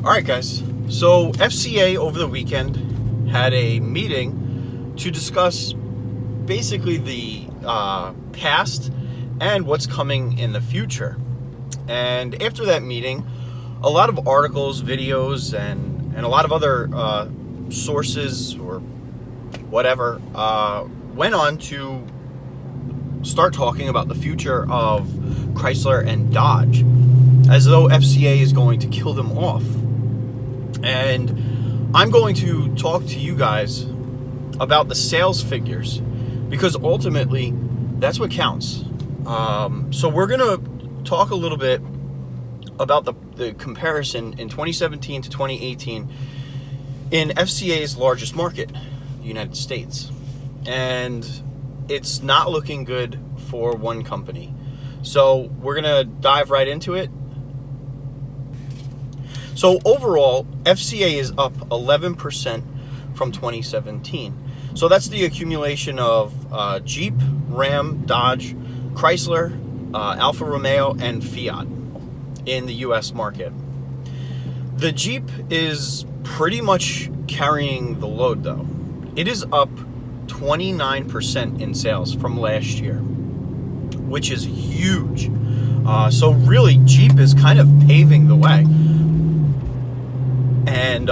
All right, guys. So FCA over the weekend had a meeting to discuss basically the past and what's coming in the future. And after that meeting, a lot of articles, videos, and a lot of other sources or whatever went on to start talking about the future of Chrysler and Dodge, as though FCA is going to kill them off. And I'm going to talk to you guys about the sales figures, because ultimately that's what counts. So we're going to talk a little bit about the comparison in 2017 to 2018 in FCA's largest market, the United States. And it's not looking good for one company. So we're going to dive right into it. So overall, FCA is up 11% from 2017. So that's the accumulation of Jeep, Ram, Dodge, Chrysler, Alfa Romeo, and Fiat in the US market. The Jeep is pretty much carrying the load, though. It is up 29% in sales from last year, which is huge. So really, Jeep is kind of paving the way. And,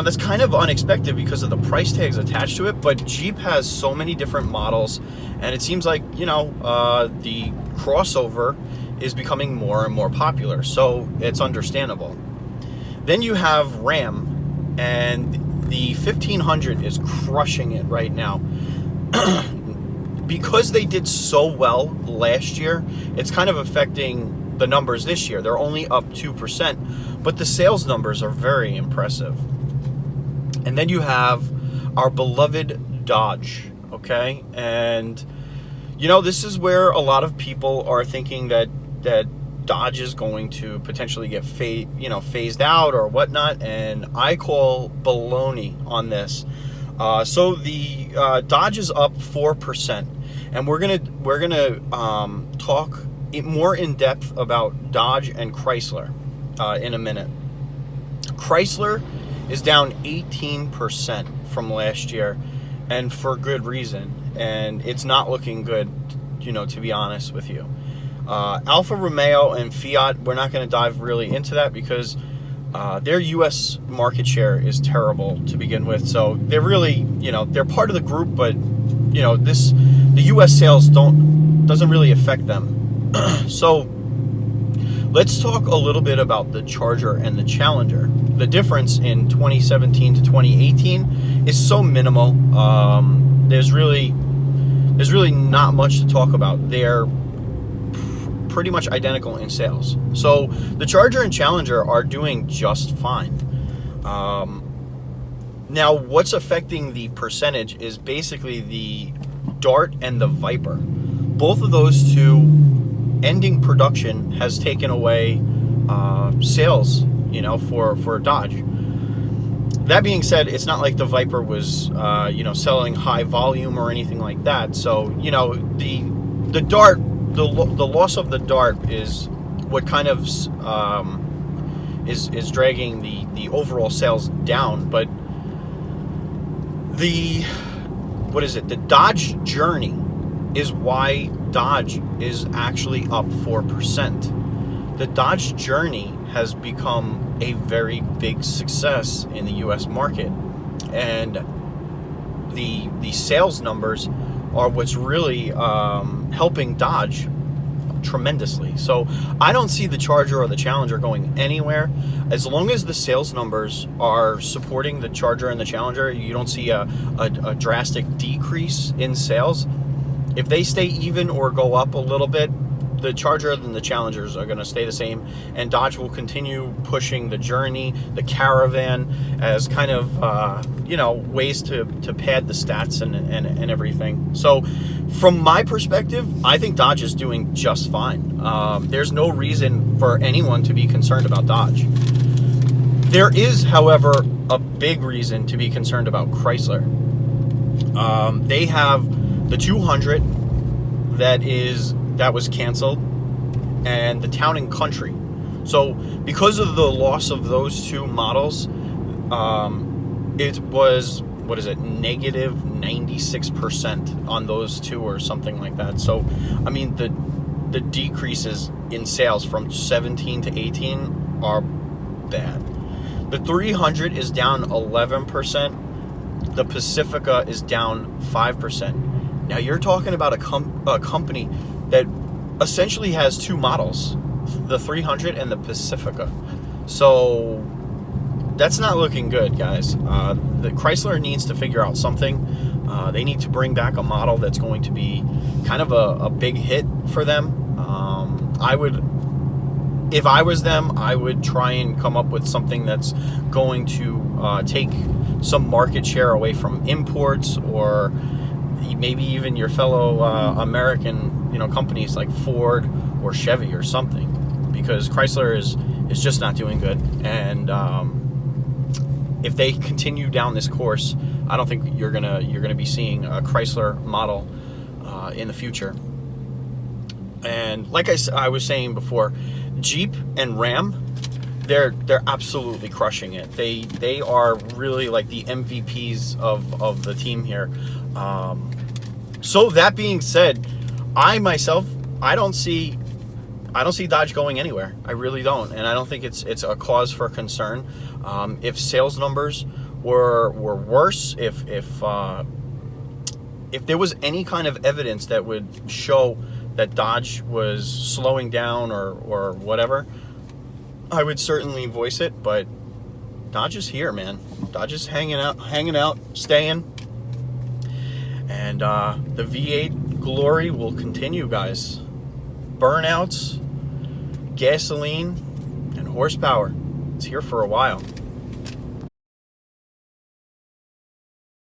that's kind of unexpected because of the price tags attached to it, but Jeep has so many different models, and it seems like, the crossover is becoming more and more popular, so it's understandable. Then you have Ram, and the 1500 is crushing it right now. Because they did so well last year, it's kind of affecting the numbers this year. They're only up 2%, but the sales numbers are very impressive. And then you have our beloved Dodge, okay? And, this is where a lot of people are thinking that Dodge is going to potentially get phased out or whatnot, and I call baloney on this. So the Dodge is up 4%, and we're gonna talk more in depth about Dodge and Chrysler in a minute. Chrysler is down 18% from last year, and for good reason. And it's not looking good, to be honest with you. Alfa Romeo and Fiat, we're not going to dive really into that because their U.S. market share is terrible to begin with. So they're really, they're part of the group, but the U.S. sales doesn't really affect them. So let's talk a little bit about the Charger and the Challenger. The difference in 2017 to 2018 is so minimal. There's really not much to talk about. They're pretty much identical in sales. So the Charger and Challenger are doing just fine. Now, what's affecting the percentage is basically the Dart and the Viper. Both of those two ending production has taken away sales, for Dodge. That being said, it's not like the Viper was, selling high volume or anything like that. So, the Dart, the loss of the Dart is what kind of is dragging the overall sales down. But the Dodge Journey is why Dodge is actually up 4%. The Dodge Journey has become a very big success in the U.S. market, and the sales numbers are what's really helping Dodge tremendously. So I don't see the Charger or the Challenger going anywhere. As long as the sales numbers are supporting the Charger and the Challenger, you don't see a drastic decrease in sales. If they stay even or go up a little bit, the Charger and the Challengers are going to stay the same, and Dodge will continue pushing the Journey, the Caravan, as kind of ways to pad the stats and everything. So from my perspective, I think Dodge is doing just fine. There's no reason for anyone to be concerned about Dodge. There is, however, a big reason to be concerned about Chrysler. They have the 200 that was canceled, and the Town and Country. So because of the loss of those two models, it was, what is it, negative 96% on those two or something like that. So, I mean, the decreases in sales from 17 to 18 are bad. The 300 is down 11%. The Pacifica is down 5%. Now, you're talking about a company that essentially has two models, the 300 and the Pacifica. So that's not looking good, guys. The Chrysler needs to figure out something. They need to bring back a model that's going to be kind of a big hit for them. If I was them, I would try and come up with something that's going to take some market share away from imports, or maybe even your fellow American, companies like Ford or Chevy or something, because Chrysler is just not doing good. And if they continue down this course, I don't think you're gonna be seeing a Chrysler model in the future. And like I was saying before, Jeep and Ram, they're absolutely crushing it. They are really like the MVPs of the team here. So that being said, I don't see Dodge going anywhere. I really don't, and I don't think it's a cause for concern. If sales numbers were worse, if there was any kind of evidence that would show that Dodge was slowing down or whatever, I would certainly voice it. But Dodge is here, man. Dodge is hanging out, staying. And the V8 glory will continue, guys. Burnouts, gasoline, and horsepower. It's here for a while.